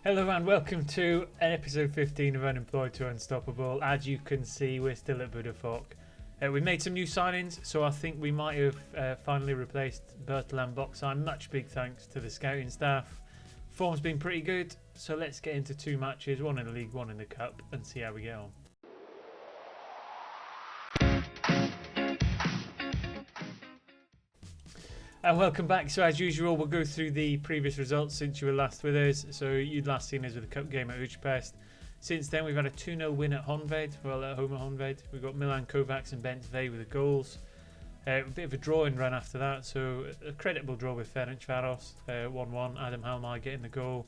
Hello and welcome to episode 15 of Unemployed to Unstoppable. As you can see, we're still at Budafok. We made some new signings, so I think we might have finally replaced Bertalan Boxai. Much big thanks to the scouting staff. Form's been pretty good, so let's get into two matches, one in the league, one in the cup, and see how we get on. And welcome back. So as usual, we'll go through the previous results since you were last with us. So you'd last seen us with the cup game at Budapest. Since then, we've had a 2-0 win at Honved, well at home at Honved. We've got Milan Kovacs and Bentvej with the goals. A bit of a drawing run after that, so a creditable draw with Ferencváros, 1-1, Adam Halmai getting the goal.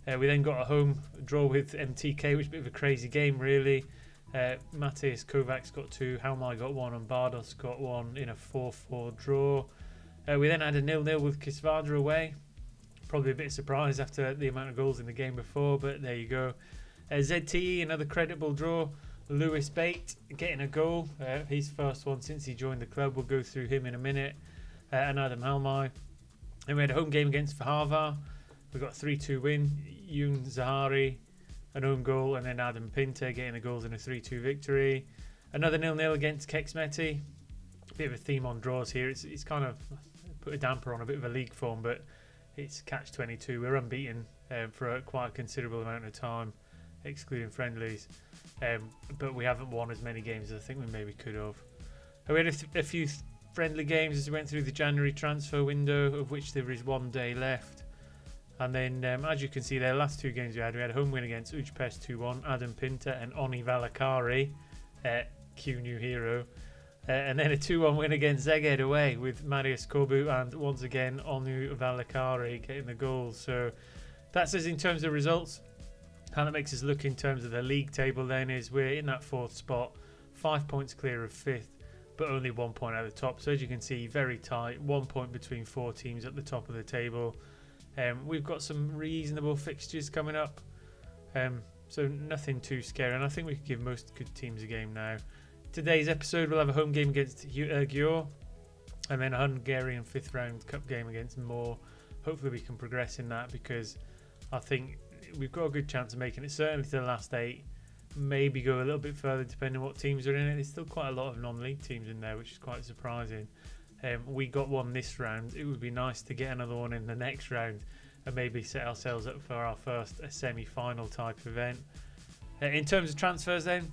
We then got a home draw with MTK, which is a bit of a crazy game really. Matthias Kovacs got 2, Halmai got 1 and Bardos got 1 in a 4-4 draw. We then had a 0-0 with Kisvada away. Probably a bit surprised after the amount of goals in the game before, but there you go. ZTE, another creditable draw. Lewis Bate getting a goal. His first one since he joined the club. We'll go through him in a minute. And Adam Halmai. Then we had a home game against Vahava. We got a 3-2 win. Yoon Zahari, an own goal. And then Adam Pinter getting the goals in a 3-2 victory. Another 0-0 against Keksmeti. Bit of a theme on draws here. It's kind of put a damper on a bit of a league form, but it's catch-22. We're unbeaten for quite a considerable amount of time, excluding friendlies, but we haven't won as many games as I think we maybe could have. We had a few friendly games as we went through the January transfer window, of which there is 1 day left. And then, as you can see there, last two games we had a home win against Budapest 2-1, Adam Pinter and Oni Valakari, Q new hero. And then a 2-1 win against Szeged away with Marius Korbu and once again Onu Valakari getting the goals. So that's us in terms of results. How that makes us look in terms of the league table then is we're in that 4th spot, 5 points clear of 5th, but only 1 point at the top. So as you can see, very tight, 1 point between 4 teams at the top of the table. We've got some reasonable fixtures coming up, so nothing too scary. And I think we could give most good teams a game now. Today's episode we'll have a home game against Győr and then a Hungarian 5th round cup game against Moore. Hopefully we can progress in that because I think we've got a good chance of making it certainly to the last 8, maybe go a little bit further depending on what teams are in it. There's still quite a lot of non-league teams in there, which is quite surprising. We got one this round. It would be nice to get another one in the next round and maybe set ourselves up for our first semi-final type event. In terms of transfers then,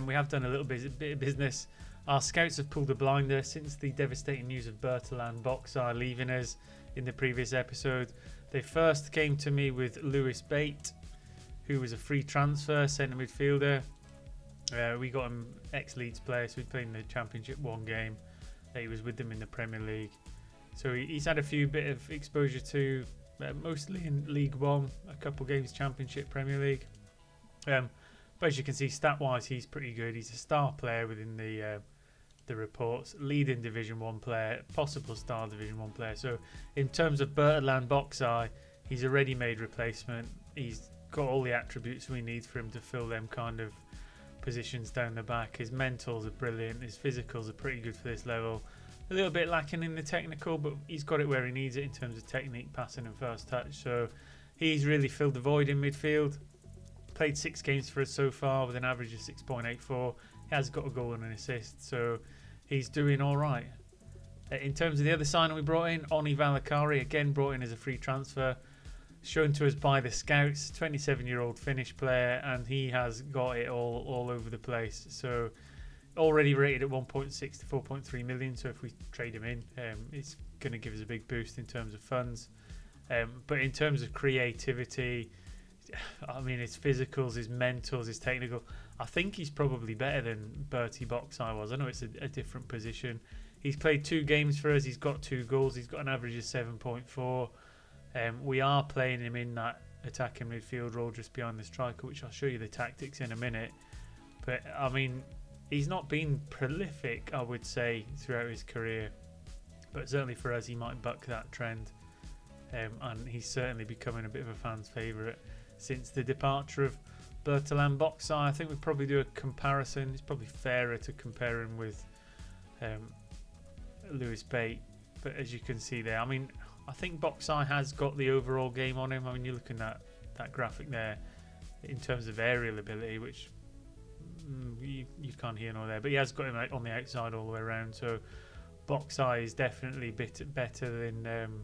we have done a little bit of business. Our scouts have pulled a blinder since the devastating news of Bertalan Boxai leaving us in the previous episode. They first came to me with Lewis Bate, who was a free transfer centre midfielder. We got him ex-Leeds player, so he played in the Championship 1 game. He was with them in the Premier League. So he's had a few bit of exposure to, mostly in League 1, a couple games Championship, Premier League. But as you can see, stat-wise, he's pretty good. He's a star player within the reports, leading Division 1 player, possible star Division 1 player. So in terms of Bertalan Boxai, he's a ready-made replacement. He's got all the attributes we need for him to fill them kind of positions down the back. His mentals are brilliant. His physicals are pretty good for this level. A little bit lacking in the technical, but he's got it where he needs it in terms of technique, passing and first touch. So he's really filled the void in midfield. Played 6 games for us so far with an average of 6.84. He has got a goal and an assist, so he's doing all right. In terms of the other signing we brought in, Oni Valakari, again brought in as a free transfer, shown to us by the scouts, 27-year-old Finnish player, and he has got it all over the place. So already rated at 1.6 to 4.3 million, so if we trade him in, it's going to give us a big boost in terms of funds. But in terms of creativity, I mean, his physicals, his mentals, his technical, I think he's probably better than Bertie Boxai was. I know it's a different position. He's played 2 games for us. He's got 2 goals. He's got an average of 7.4. We are playing him in that attacking midfield role just behind the striker, which I'll show you the tactics in a minute. But, I mean, he's not been prolific, I would say, throughout his career. But certainly for us, he might buck that trend. And he's certainly becoming a bit of a fan's favourite since the departure of Bertalan Boxai. I think we'd probably do a comparison. It's probably fairer to compare him with Lewis Bate. But as you can see there, I mean, I think Boxai has got the overall game on him. I mean, you're looking at that graphic there in terms of aerial ability, which you can't hear nor there, but he has got him on the outside all the way around. So box eye is definitely a bit better than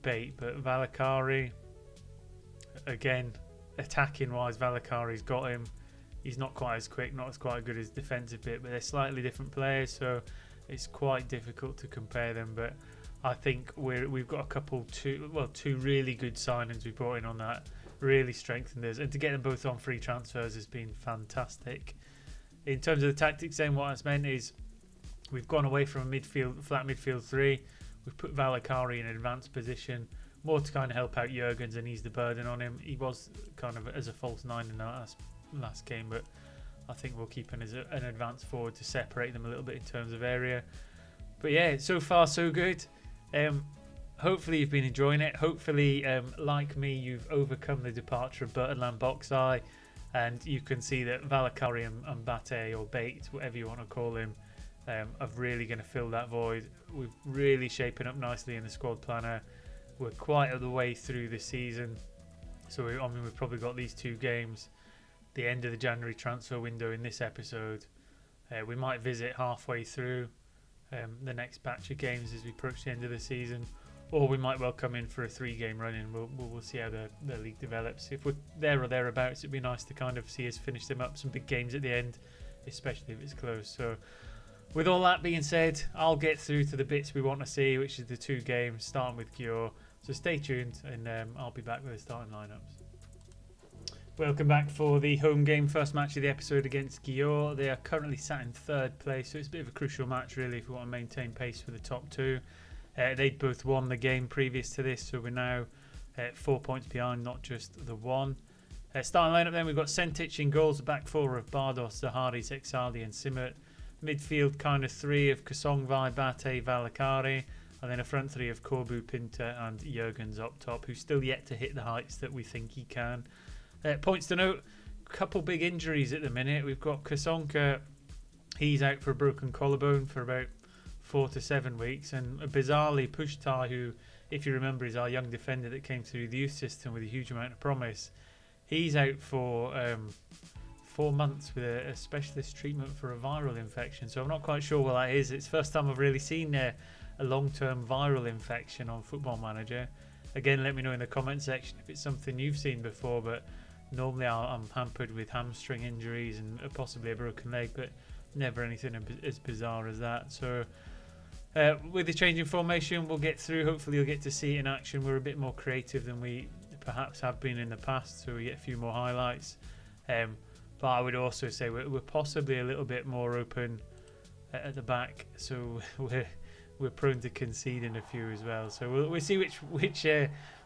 Bate, but Valakari, again, attacking wise, Valakari's got him. He's not quite as quick, not as quite good as defensive bit, but they're slightly different players, so it's quite difficult to compare them. But I think we've got two really good signings we brought in on that, really strengthened us, and to get them both on free transfers has been fantastic. In terms of the tactics, then what that's meant is we've gone away from a flat midfield three. We've put Valakari in an advanced position, more to kind of help out Jurgens and ease the burden on him. He was kind of as a false nine in that last game, but I think we'll keep him as an advanced forward to separate them a little bit in terms of area. But yeah, so far so good. Hopefully you've been enjoying it. Hopefully, like me, you've overcome the departure of Bertrand Boxai, and you can see that Valakari and Bate, or Bate, whatever you want to call him, are really going to fill that void. We're really shaping up nicely in the squad planner. We're quite at the way through the season, so we've probably got these 2 games, the end of the January transfer window in this episode. We might visit halfway through the next batch of games as we approach the end of the season, or we might well come in for a 3-game run in. We'll see how the league develops. If we're there or thereabouts, it'd be nice to kind of see us finish them up, some big games at the end, especially if it's close. So with all that being said, I'll get through to the bits we want to see, which is the 2 games, starting with Győr. So stay tuned, and I'll be back with the starting lineups. Welcome back for the home game, first match of the episode against Győr. They are currently sat in 3rd place, so it's a bit of a crucial match really if we want to maintain pace for the top 2. They'd both won the game previous to this, so we're now 4 points behind, not just the 1. Starting lineup then, we've got Sentic in goals, the back 4 of Bardos, Zaharis, Exaldi and Simmert. Midfield kind of 3 of Kasongvai, Bate, Valakari, and then a front 3 of Corbu, Pinter and Jurgens up top, who's still yet to hit the heights that we think he can. Points to note, a couple big injuries at the minute. We've got Kasonka, he's out for a broken collarbone for about 4 to 7 weeks, and bizarrely Pushtai, who, if you remember, is our young defender that came through the youth system with a huge amount of promise, he's out for 4 months with a specialist treatment for a viral infection. So I'm not quite sure what that is. It's the first time I've really seen a long-term viral infection on Football Manager. Again, let me know in the comment section if it's something you've seen before, but normally I'm hampered with hamstring injuries and possibly a broken leg, but never anything as bizarre as that. So with the change in formation, we'll get through. Hopefully you'll get to see it in action. We're a bit more creative than we perhaps have been in the past, so we get a few more highlights. But I would also say we're possibly a little bit more open at the back, so we're prone to conceding a few as well. So we'll see which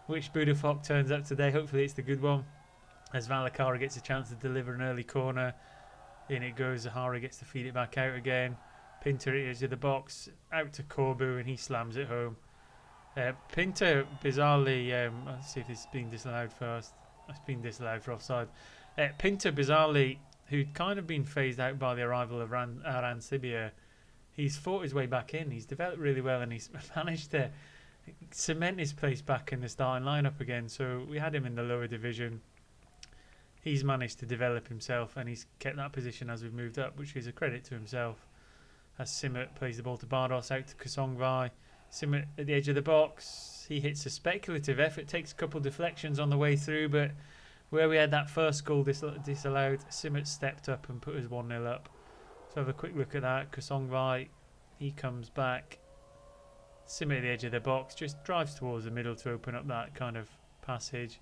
Budafok turns up today. Hopefully it's the good one, as Valakari gets a chance to deliver an early corner. In it goes. Zahari gets to feed it back out again. Pinter is in the box, out to Corbu, and he slams it home. Pinter, bizarrely, let's see if this is being disallowed first. It's been disallowed for offside. Pinter, bizarrely, who'd kind of been phased out by the arrival of Aran Sibia, he's fought his way back in. He's developed really well, and he's managed to cement his place back in the starting lineup again. So we had him in the lower division. He's managed to develop himself, and he's kept that position as we've moved up, which is a credit to himself. As Simmert plays the ball to Bardos, out to Kasongvai. Simmert at the edge of the box. He hits a speculative effort, takes a couple of deflections on the way through, but where we had that first goal disallowed, Simmert stepped up and put us 1-0 up. So have a quick look at that. Kasongvai, he comes back. Simmert at the edge of the box, just drives towards the middle to open up that kind of passage.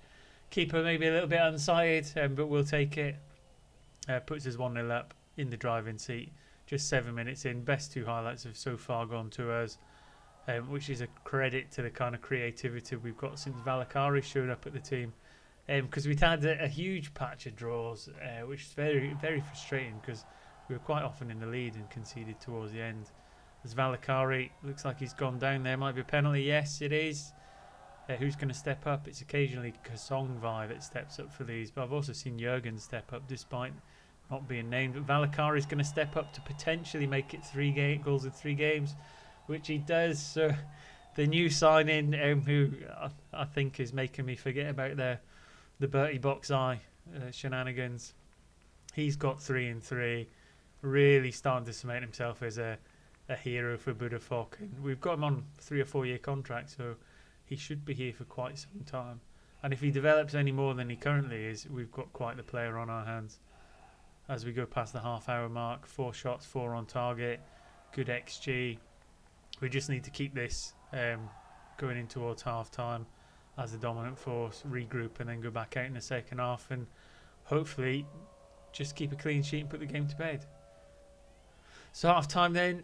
Keeper maybe a little bit unsighted, but we'll take it. Puts us 1-0 up in the driving seat. Just 7 minutes in. Best 2 highlights have so far gone to us, which is a credit to the kind of creativity we've got since Valakari showed up at the team. Because we'd had a huge patch of draws, which is very, very frustrating because we were quite often in the lead and conceded towards the end. As Valakari looks like he's gone down there. Might be a penalty. Yes, it is. Who's going to step up? It's occasionally Kasongvai that steps up for these, but I've also seen Jurgens step up despite not being named. But Valakari is going to step up to potentially make it 3 goals in 3 games, which he does. So the new signing, who I think is making me forget about the Bertie Box Eye shenanigans. He's got 3 and 3, really starting to cement himself as a hero for Budafok. And we've got him on 3 or 4 year contract, so he should be here for quite some time. And if he develops any more than he currently is, we've got quite the player on our hands. As we go past the half-hour mark, 4 shots, 4 on target, good XG. We just need to keep this going in towards half-time as the dominant force, regroup, and then go back out in the second half, and hopefully just keep a clean sheet and put the game to bed. So half-time then,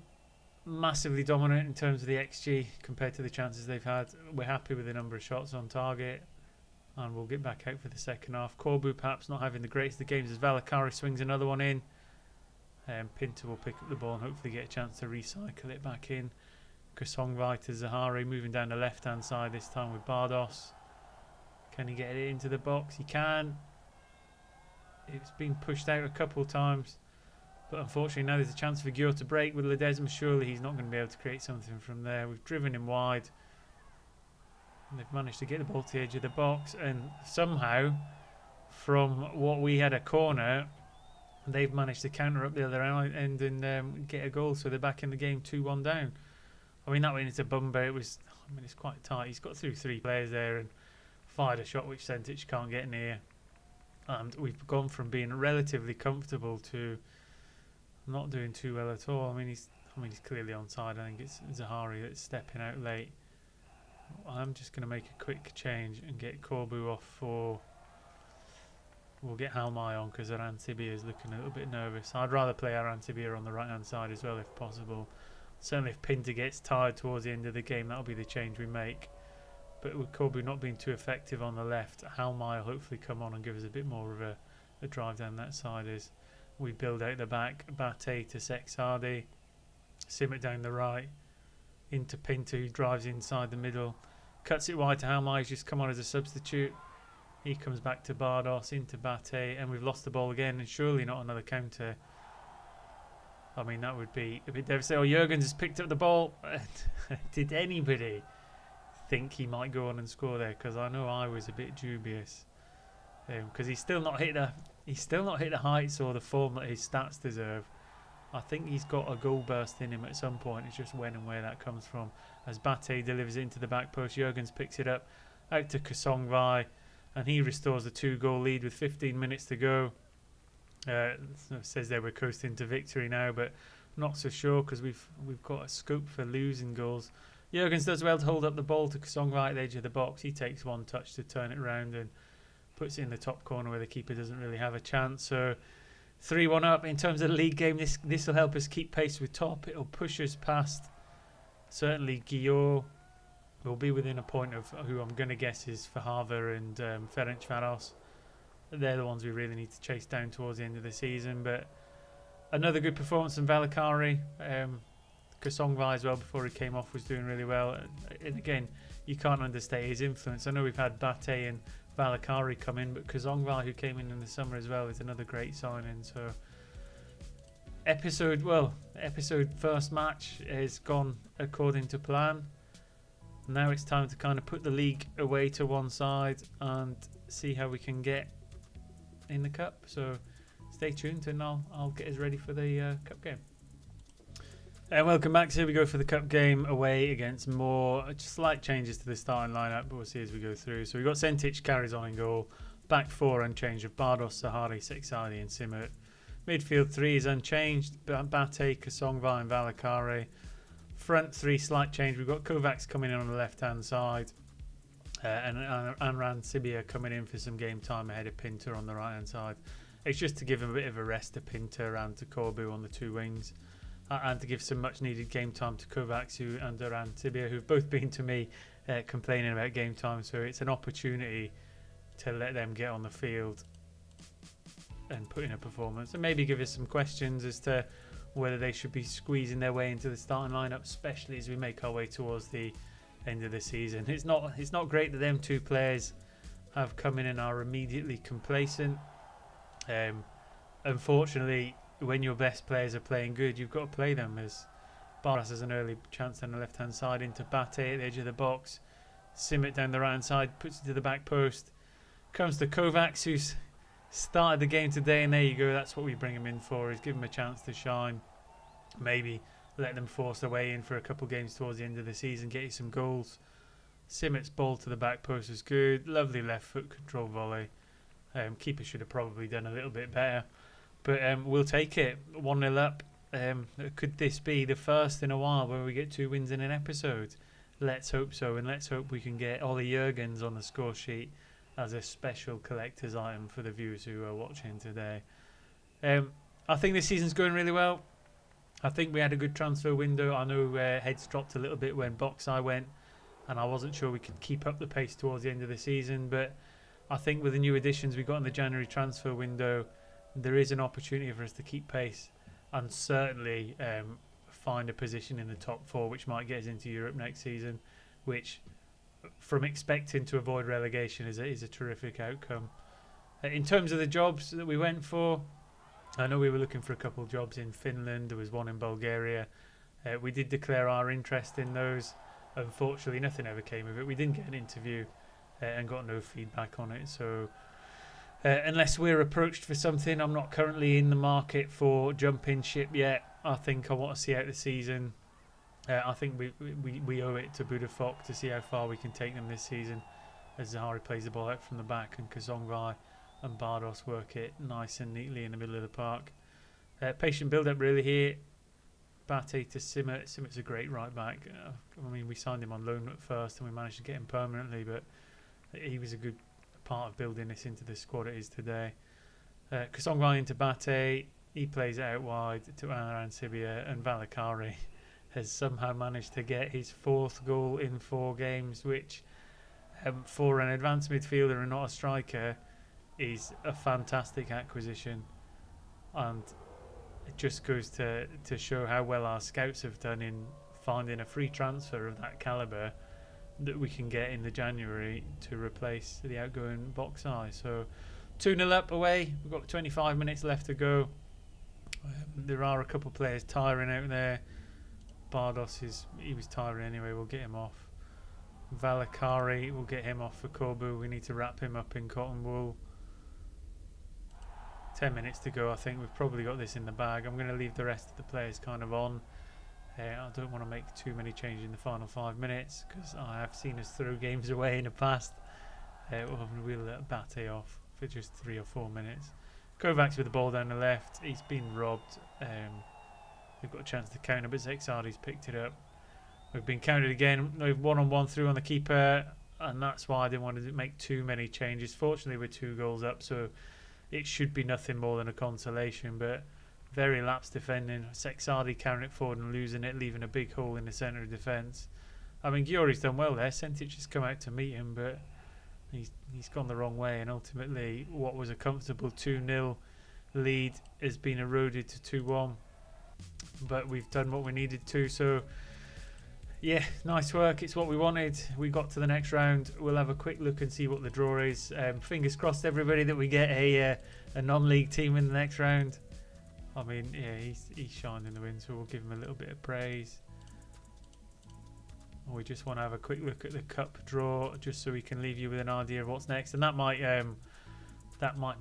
massively dominant in terms of the XG compared to the chances they've had. We're happy with the number of shots on target, and we'll get back out for the second half. Corbu perhaps not having the greatest of games as Valakari swings another one in. Pinter will pick up the ball and hopefully get a chance to recycle it back in. Kasongvai to Zahari, moving down the left-hand side this time with Bardos. Can he get it into the box? He can. It's been pushed out a couple of times, but unfortunately now there's a chance for Gio to break with Ledesma. Surely he's not going to be able to create something from there. We've driven him wide, and they've managed to get the ball to the edge of the box, and somehow from what we had a corner, they've managed to counter up the other end and get a goal, so they're back in the game 2-1 down. I mean, that went into Bumba. It's quite tight. He's got through 3 players there and fired a shot which Sentic can't get near. And we've gone from being relatively comfortable to not doing too well at all. I mean, he's clearly onside. I think it's Zahari that's stepping out late. I'm just going to make a quick change and get Corbu off for... We'll get Halmai on because Aran Tibia is looking a little bit nervous. I'd rather play Aran Tibia on the right-hand side as well if possible. Certainly if Pinter gets tired towards the end of the game, that'll be the change we make. But with Corbu not being too effective on the left, Halmai will hopefully come on and give us a bit more of a drive down that side as we build out the back. Bate to Sexardi. Simmet down the right. Into Pinter, who drives inside the middle. Cuts it wide to Halmai, who's just come on as a substitute. He comes back to Bardos, into Bate, and we've lost the ball again, and surely not another counter. I mean, that would be a bit devastating. Oh, Jurgens has picked up the ball. Did anybody think he might go on and score there? Because I know I was a bit dubious. Because he's still not hit the heights or the form that his stats deserve. I think he's got a goal burst in him at some point. It's just when and where that comes from. As Bate delivers into the back post, Jurgens picks it up out to Kasongvai, and he restores the 2-goal lead with 15 minutes to go. Says they were coasting to victory now, but not so sure because we've got a scope for losing goals. Jurgens does well to hold up the ball to Kasongvai at the edge of the box. He takes one touch to turn it around and puts it in the top corner where the keeper doesn't really have a chance. So 3-1 up. In terms of the league game, this will help us keep pace with top. It'll push us past certainly Guillaume. We'll be within a point of who I'm going to guess is Fahava and Ferencvaros. They're the ones we really need to chase down towards the end of the season. But another good performance from Valakari. Kasongvai as well, before he came off, was doing really well. And again, you can't understate his influence. I know we've had Bate and Valakari come in, but Kasongvai, who came in the summer as well, is another great signing. So episode first match has gone according to plan. Now it's time to kind of put the league away to one side and see how we can get in the cup. So stay tuned and I'll get us ready for the cup game. And welcome back. So here we go for the cup game away against more. Slight changes to the starting lineup, but we'll see as we go through. So we've got Sentic carries on in goal. Back 4 unchanged of Bardos, Sahari, Sexardi and Simmet. Midfield 3 is unchanged. Bate, Kasongvai and Valakari. Front 3 slight change. We've got Kovacs coming in on the left hand side. And Anran Sibia coming in for some game time ahead of Pinter on the right hand side. It's just to give him a bit of a rest to Pinter and to Corbu on the 2 wings. And to give some much needed game time to Kovacs and Aran Sibia, who've both been to me complaining about game time. So it's an opportunity to let them get on the field and put in a performance. And maybe give us some questions as to whether they should be squeezing their way into the starting lineup, especially as we make our way towards the end of the season. It's not great that them 2 players have come in and are immediately complacent. Unfortunately, when your best players are playing good, you've got to play them. As Barras has an early chance on the left hand side into Bate at the edge of the box. Simmet down the right hand side, puts it to the back post. Comes to Kovacs, who's started the game today, and there you go. That's what we bring him in for, is give him a chance to shine. Maybe let them force their way in for a couple games towards the end of the season, get you some goals. Simmett's ball to the back post was good. Lovely left foot control volley. Keeper should have probably done a little bit better, but we'll take it. 1-0 up. Could this be the first in a while where we get 2 wins in an episode? Let's hope so, and let's hope we can get Ollie Jurgens on the score sheet as a special collector's item for the viewers who are watching today. I think this season's going really well. I think we had a good transfer window. I know heads dropped a little bit when Boxeye went, and I wasn't sure we could keep up the pace towards the end of the season, but I think with the new additions we got in the January transfer window, there is an opportunity for us to keep pace and certainly find a position in the top 4, which might get us into Europe next season, which, from expecting to avoid relegation, is a terrific outcome. In terms of the jobs that we went for, I know we were looking for a couple of jobs in Finland. There was one in Bulgaria. We did declare our interest in those. Unfortunately, nothing ever came of it. We didn't get an interview and got no feedback on it. So unless we're approached for something, I'm not currently in the market for jumping ship yet. I think I want to see out the season. I think we owe it to Budafok to see how far we can take them this season, as Zahari plays the ball out from the back and Kazongvai and Bardos work it nice and neatly in the middle of the park. Patient build-up really here. Bate to Simmet. Simmet's a great right back. I mean, we signed him on loan at first and we managed to get him permanently, but he was a good part of building this into the squad it is today. Kazongvai into Bate. He plays it out wide to Anaran Sibia, and Valakari has somehow managed to get his 4th goal in 4 games, which for an advanced midfielder and not a striker is a fantastic acquisition, and it just goes to show how well our scouts have done in finding a free transfer of that calibre that we can get in the January to replace the outgoing Boxeye. So 2-0 up away. We've got 25 minutes left to go. There are a couple of players tiring out there. Bardos he was tiring anyway. We'll get him off. Valakari, we'll get him off for Corbu. We need to wrap him up in cotton wool. 10 minutes to go. I think we've probably got this in the bag. I'm going to leave the rest of the players kind of on. I don't want to make too many changes in the final 5 minutes because I have seen us throw games away in the past. We'll let Bate off for just 3 or 4 minutes. Kovacs with the ball down the left. He's been robbed. They've got a chance to counter, but Zexardi's picked it up. We've been countered again. No 1-on-1 through on the keeper, and that's why I didn't want to make too many changes. Fortunately, we're 2 goals up, so it should be nothing more than a consolation, but very lapsed defending. Zexardi carrying it forward and losing it, leaving a big hole in the centre of defence. I mean, Giori's done well there. Sentic has come out to meet him, but he's gone the wrong way, and ultimately what was a comfortable 2-0 lead has been eroded to 2-1. But we've done what we needed to, so yeah, nice work. It's what we wanted. We got to the next round. We'll have a quick look and see what the draw is. Fingers crossed, everybody, that we get a non-league team in the next round. I mean, yeah, he's shined in the wind, so we'll give him a little bit of praise. We just want to have a quick look at the cup draw, just so we can leave you with an idea of what's next, and that might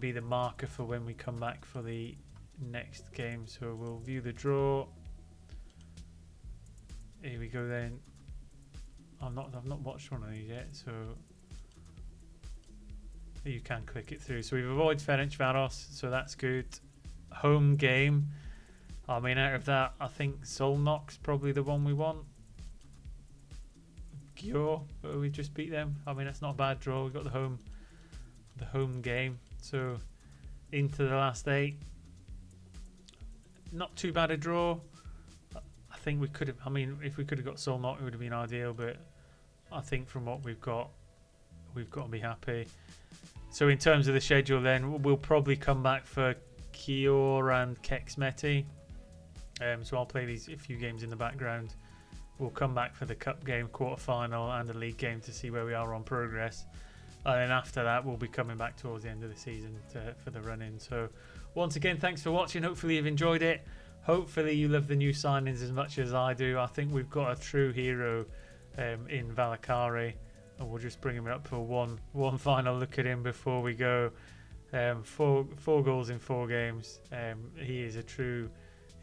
be the marker for when we come back for the next game. So we'll view the draw. Here we go then. I've not watched one of these yet, so you can click it through. So we've avoided Ferencváros, so that's good. Home game. I mean, out of that, I think Solnok's probably the one we want. Győr, we just beat them. I mean, that's not a bad draw. We've got the home game. So into the last 8. Not too bad a draw. I think we could have. I mean, if we could have got Solnok, it would have been ideal. But I think from what we've got to be happy. So in terms of the schedule, then we'll probably come back for Győr and Keksmeti. So I'll play a few games in the background. We'll come back for the cup game, quarter-final, and the league game to see where we are on progress. And then after that, we'll be coming back towards the end of the season for the run-in. So once again, thanks for watching. Hopefully you've enjoyed it. Hopefully you love the new signings as much as I do. I think we've got a true hero in Valakari. and we'll just bring him up for one final look at him before we go. Four goals in 4 games. He is a true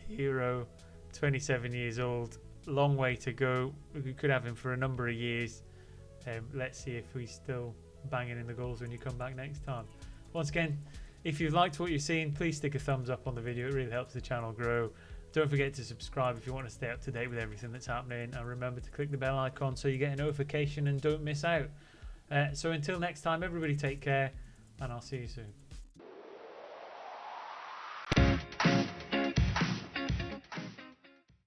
hero. 27 years old. Long way to go. We could have him for a number of years. Let's see if he's still banging in the goals when you come back next time. Once again, if you've liked what you've seen, please stick a thumbs up on the video. It really helps the channel grow. Don't forget to subscribe if you want to stay up to date with everything that's happening, and remember to click the bell icon so you get a notification and don't miss out. So until next time, everybody take care, and I'll see you soon.